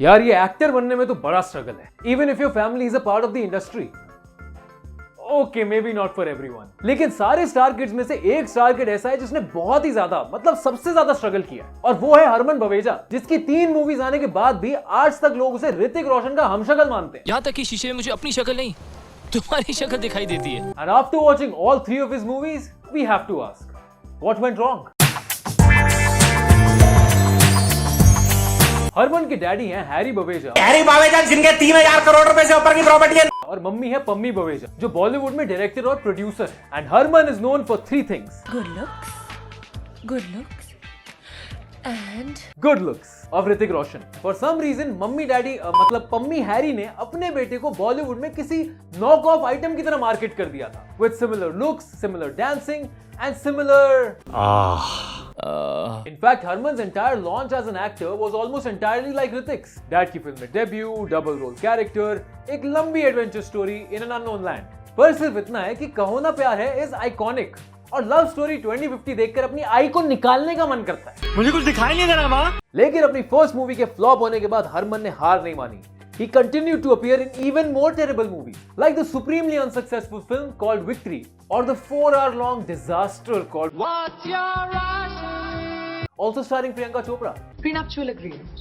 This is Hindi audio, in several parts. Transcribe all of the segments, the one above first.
यार ये एक्टर बनने में तो बड़ा स्ट्रगल है, even if your family is a part of the industry. Okay, may be not for everyone, लेकिन सारे स्टार किड्स में से एक स्टार किड ऐसा है जिसने बहुत ही ज्यादा, मतलब सबसे ज्यादा स्ट्रगल किया है, और वो है हरमन बवेजा, जिसकी 3 मूवीज आने के बाद भी आज तक लोग उसे ऋतिक रोशन का हमशक्ल मानते हैं। यहाँ तक कि शीशे में मुझे अपनी शक्ल नहीं, तुम्हारी शक्ल दिखाई देती है। And after watching all 3 of his movies, we have to ask, what went wrong? Harman के डैडी हैं हैरी बवेजा, जिनके 3000 करोड़ रुपए से ऊपर की प्रॉपर्टी है, और मम्मी है पम्मी बवेजा, जो बॉलीवुड में डायरेक्टर और प्रोड्यूसर है। And Harman is known for 3 things: good looks and good looks of Hrithik Roshan. For some reason mummy daddy मतलब पम्मी हैरी ने अपने बेटे को बॉलीवुड में किसी नॉक ऑफ आइटम की तरह मार्केट कर दिया था, with similar looks, similar dancing and similar In fact, Harman's entire launch as an actor was almost entirely like Hritik's. Dad की फिल्म में डेब्यू, डबल रोल कैरेक्टर, एक लंबी adventure story in an unknown land. पर सिर्फ इतना है कि कहो ना प्यार है इज आइकॉनिक, और लव स्टोरी 2050 देखकर अपनी आई को निकालने का मन करता है। मुझे कुछ दिखाई नहीं दे रहा माँ। लेकिन अपनी फर्स्ट मूवी के फ्लॉप होने के बाद हरमन ने हार नहीं मानी। He continued to appear in even more terrible movies, like the supremely unsuccessful film called Victory, or the 4-hour-long disaster called What's Your Rush? Also starring Priyanka Chopra. Prenuptial agreement.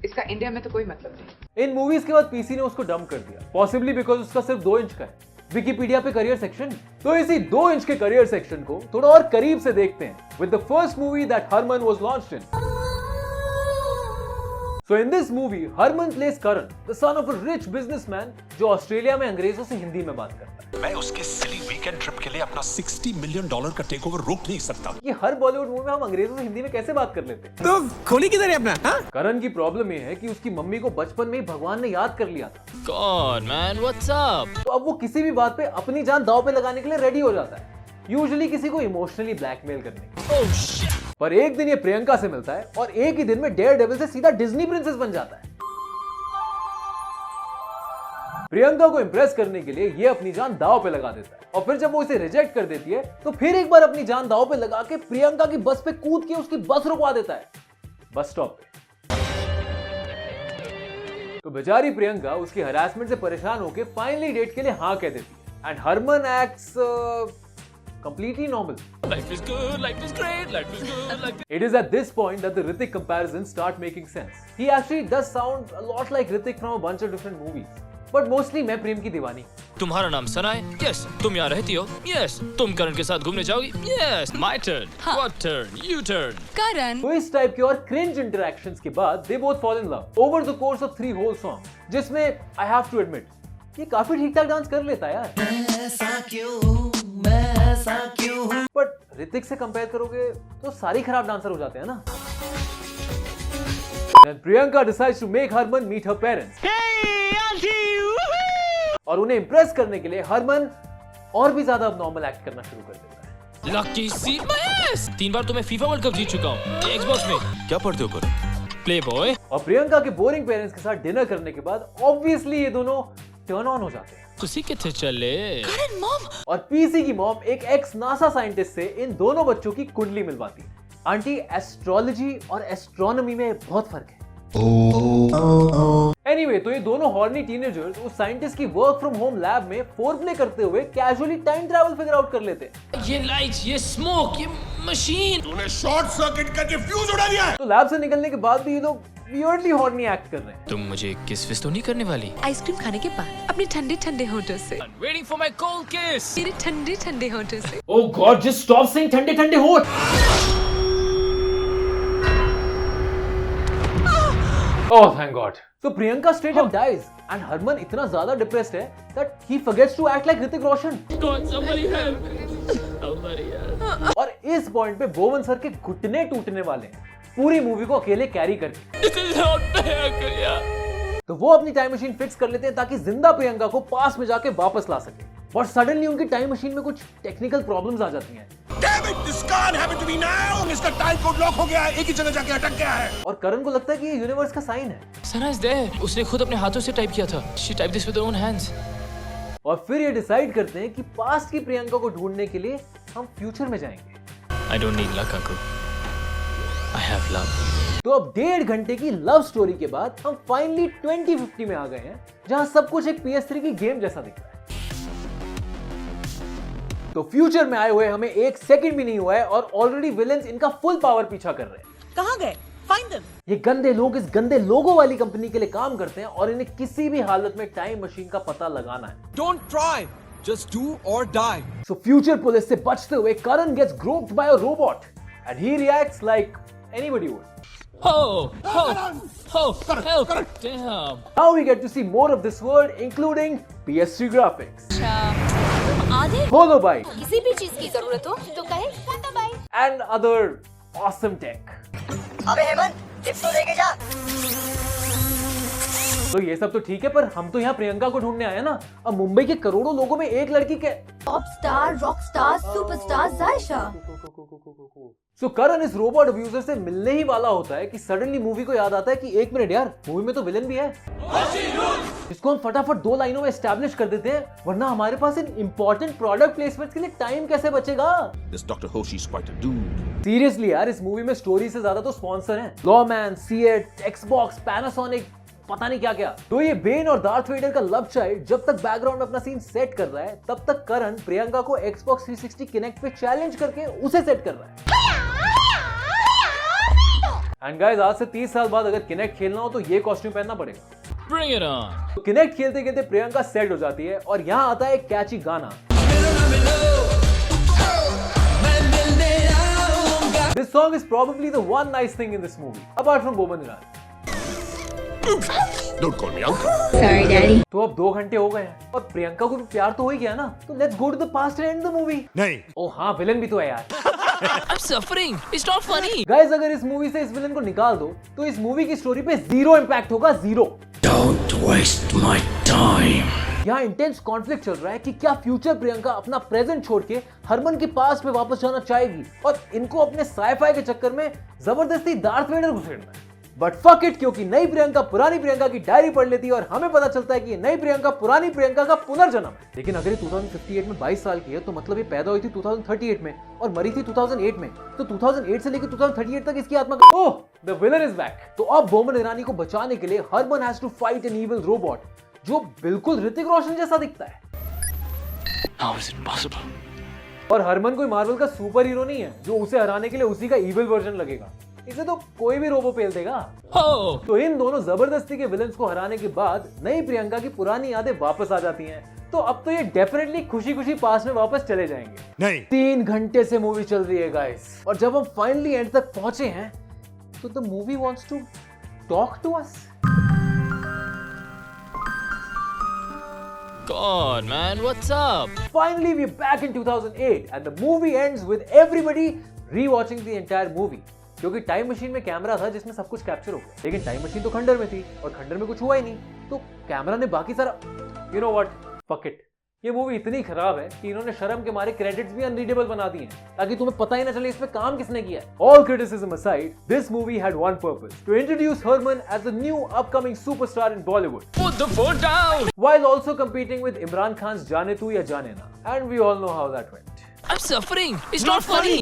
इसका इंडिया में तो कोई मतलब नहीं। इन मूवीज के बाद पीसी ने उसको डंप कर दिया, पॉसिबली बिकॉज उसका सिर्फ 2 इंच का है विकिपीडिया पे करियर सेक्शन। तो इसी 2 इंच के करियर सेक्शन को थोड़ा और करीब से देखते हैं with the first movie that Harman was launched in. So in this movie, Harman plays Karan, the son of a rich businessman, जो ऑस्ट्रेलिया में अंग्रेजों से हिंदी में बात करता है। मैं उसके सिली वीकेंड ट्रिप के लिए अपना $60 मिलियन का टेकओवर रोक नहीं सकता। ये हर बॉलीवुड मूवी में हम अंग्रेजों से हिंदी में कैसे बात कर लेते हैं? तो खोली किधर है अपना? हाँ? करण की प्रॉब्लम ये है कि उसकी मम्मी को बचपन में ही भगवान ने याद कर लिया था। God, man, what's up? तो अब वो किसी भी बात पे अपनी जान दांव पे लगाने के लिए रेडी हो जाता है, यूजुअली किसी को इमोशनली ब्लैकमेल करने के। Oh shit! पर एक दिन ये प्रियंका से मिलता है और एक ही दिन में डेयर डेविल से सीधा डिज्नी प्रिंसेस बन जाता है। प्रियंका को इंप्रेस करने के लिए ये अपनी जान दांव पे लगा देता है, और फिर जब वो इसे रिजेक्ट कर देती है तो फिर एक बार अपनी जान दांव पे लगा के प्रियंका की बस पे कूद के उसकी बस रुकवा देता है बस स्टॉप पे। तो बेचारी प्रियंका उसकी हरासमेंट से परेशान होकर फाइनली डेट के लिए हाँ कह देती है, and Harman acts completely normal. Life is good, life is great, life is good, life is... It is at this point that the Hrithik comparisons start making sense. He actually does sound a lot like Hrithik from a bunch of different movies. But mostly मैं प्रेम की दीवानी। तुम्हारा नाम सना है? Yes. तुम यहाँ रहती हो? Yes. तुम करण के साथ घूमने जाओगी? Yes. My turn. हाँ. What turn? You turn. Karan. तो इस टाइप के और cringe interactions के बाद they both fall in love over the course of 3 whole songs, जिसमें I have to admit ये काफी ठीक ठाक डांस कर लेता है यार। ऐसा क्यों? बट ऋतिक से कंपेयर करोगे तो सारी खराब डांसर हो जाते हैं ना। Then Priyanka decides to make Harman meet her parents. और उन्हें इम्प्रेस करने के लिए हरमन और भी ज्यादा नॉर्मल एक्ट करना शुरू कर देता है। Lucky see my ass. 3 बार तो मैं FIFA वर्ल्ड कप जीत चुका हूँ। Xbox में। क्या पढ़ते हो करण? Playboy. और प्रियंका के बोरिंग पेरेंट्स के साथ डिनर करने के बाद ऑब्वियसली ये दोनों टर्न ऑन हो जाते हैं। तुसी किथे चले? Karan, mom. और पीसी की मॉम एक एक्स नासा साइंटिस्ट से इन दोनों बच्चों की कुंडली मिलवाती है। आंटी, एस्ट्रोलॉजी और एस्ट्रोनॉमी में बहुत फर्क है। Anyway, तो ये दोनों हॉर्नी टीनेजर्स उस साइंटिस्ट की वर्क फ्रॉम होम लैब में फोरप्ले करते हुए casually time travel figure out कर लेते हैं। ये लाइट्स, ये स्मोक, ये मशीन। तूने शॉर्ट सर्किट करके फ्यूज उड़ा दिया है। तो लैब से निकलने के बाद भी ये लोग वियर्डली हॉर्नी एक्ट कर रहे हैं। तुम मुझे किस विस तो नहीं करने वाली? आइसक्रीम खाने के बाद अपने ठंडे ठंडे होठों से। I'm waiting for my cold kiss. मेरे ठंडे ठंडे होठों से। Oh God, just stop saying ठंडे ठंडे होठ। Oh, thank God. So Priyanka straight up dies, and Harman इतना ज्यादा डिप्रेस्ड है that he forgets to act like Hrithik Roshan. God, somebody help. Somebody help. और इस पॉइंट पे बोवन सर के घुटने टूटने वाले हैं, पूरी मूवी को अकेले कैरी करके। This is not fair, yeah. तो वो अपनी टाइम मशीन फिक्स कर लेते हैं ताकि जिंदा प्रियंका को पास में जाके वापस ला सके। और सडनली उनकी टाइम मशीन में कुछ टेक्निकल प्रॉब्लम्स आ जाती हैं। Damn it, this can't happen to me now. इसका टाइम कोड लॉक हो गया है, एक ही जगह जाके अटक गया है। और करण को लगता है कि ये यूनिवर्स का साइन है। Sana is there. उसने खुद अपने हाथों से टाइप किया था. She typed this with her own hands. और फिर ये डिसाइड करते हैं कि पास्ट की प्रियंका को ढूंढने के लिए हम फ्यूचर में जाएंगे। I don't need luck, uncle. I have love. तो अब 1.5 घंटे की लव स्टोरी के बाद हम फाइनली 2050 में आ गए हैं, जहां सब कुछ एक PS3 की गेम जैसा दिख रहा है। तो फ्यूचर में आए हुए हमें 1 सेकंड भी नहीं हुआ है और ऑलरेडी विलेंस इनका फुल पावर पीछा कर रहे हैं। कहाँ गए? Find them. ये गंदे लोग इस गंदे लोगों वाली कंपनी के लिए काम करते हैं और इन्हें किसी भी हालत में टाइम मशीन का पता लगाना है। Don't try. Just do or die. So future police से बचते हुए करण gets groped by a robot and he reacts like anybody would. Oh, help! Damn. Now we get to see more of this world, including PS3 graphics, आधे Holobyte, किसी भी चीज की जरूरत हो तो कहे tata bye. and other awesome tech. अबे हेमंत, टिप्स तो लेके जा। तो ये सब तो ठीक है, पर हम तो यहाँ प्रियंका को ढूंढने आए ना। अब मुंबई के करोड़ों लोगों में एक लड़की के pop star, rock star, superstar Jaisha. So Karan इस रोबोट अब्यूजर से मिलने ही वाला होता है कि सडनली मूवी को याद आता है कि 1 मिनट यार, मूवी में तो विलन भी है, इसको हम फटाफट 2 लाइनों में एस्टैब्लिश कर देते हैं, वरना हमारे पास इन इंपॉर्टेंट प्रोडक्ट प्लेसमेंट्स के लिए टाइम कैसे बचेगा। This Dr. Hoshi's quite a dude. Seriously यार, इस मूवी में स्टोरी से ज्यादा तो स्पॉन्सर हैं, लॉमैन, सीएट, एक्सबॉक्स, पैनासोनिक, पता नहीं क्या क्या। तो ये बेन और डार्थ वेडर का लव चाइल्ड जब तक बैकग्राउंड में अपना सीन सेट कर रहा है, तब तक करण प्रियंका को Xbox 360 Kinect पे चैलेंज करके उसे सेट कर रहा है। एंड गाइस, आज से 30 साल बाद अगर Kinect खेलना हो तो ये कॉस्ट्यूम पहनना पड़ेगा। Bring it on. तो Kinect खेलते खेलते प्रियंका सेट हो जाती है और यहाँ आता है एक कैची गाना। This song is probably the one nice thing in this movie, apart from Boman Irani. Don't call me uncle. तो अब 2 घंटे हो गए हैं और प्रियंका को भी प्यार तो हो ही गया ना, तो let's go to the past and and the movie. नहीं। ओ हाँ, विलन भी तो है यार। I'm suffering. It's not funny. Guys, अगर इस मूवी से इस विलन को निकाल दो तो इस मूवी की स्टोरी पे 0 इम्पैक्ट होगा, 0। Don't waste my time. यहाँ इंटेंस कॉन्फ्लिक्ट चल रहा है कि क्या फ्यूचर प्रियंका अपना प्रेजेंट छोड़ के हरमन के पास्ट में वापस जाना चाहेगी और इनको अपने साइफाई के चक्कर में जबरदस्ती डार्थ वेडर घुसेड़ना है। बट फक इट, क्योंकि नई प्रियंका पुरानी प्रियंका की डायरी पढ़ लेती है और हमें पता चलता है कि ये नई प्रियंका पुरानी प्रियंका का पुनर्जन्म है। लेकिन अगर ये 2058 में 22 साल की है तो मतलब ये पैदा हुई थी 2038 में और मरी थी 2008 में, तो 2008 से लेकर 2038 तक इसकी आत्मा oh, the villain is back. तो अब बोमन ईरानी को बचाने के लिए Harman has to fight an evil robot जो बिल्कुल ऋतिक रोशन जैसा दिखता है। How is it possible? और हरमन कोई मार्वल का सुपर हीरो नहीं है जो उसे हराने के लिए उसी का इविल वर्जन लगेगा, इसे तो कोई भी रोबो पेल देगा। Oh. तो इन दोनों जबरदस्ती के विलन्स को हराने के बाद नई प्रियंका की पुरानी यादें वापस आ जाती हैं, तो अब तो ये डेफिनेटली खुशी खुशी पास में वापस चले जाएंगे। नहीं। 3 घंटे से मूवी चल रही है गाइस, और जब हम फाइनली एंड तक पहुंचे हैं तो the movie wants to talk to us. God, man, what's up? Finally, we're back in 2008 and the movie ends with everybody rewatching the entire movie. क्योंकि टाइम मशीन में कैमरा था जिसमें सब कुछ कैप्चर हो गया, लेकिन टाइम मशीन तो खंडर में थी और खंडर में कुछ हुआ ही नहीं, तो कैमरा ने बाकी सारा, you know what, fuck it. ये मूवी इतनी खराब है कि इन्होंने शर्म के मारे क्रेडिट्स भी अनरीडेबल बना दिए हैं ताकि तुम्हें पता ही ना चले इसमें काम किसने किया है। All criticism aside, this movie had one purpose: to introduce Herman as a new upcoming superstar in Bollywood, Put the phone down. while also competing with Imran Khan's Jaane Tu Ya Jaane Na, and we all know how that went. I'm suffering. It's not funny.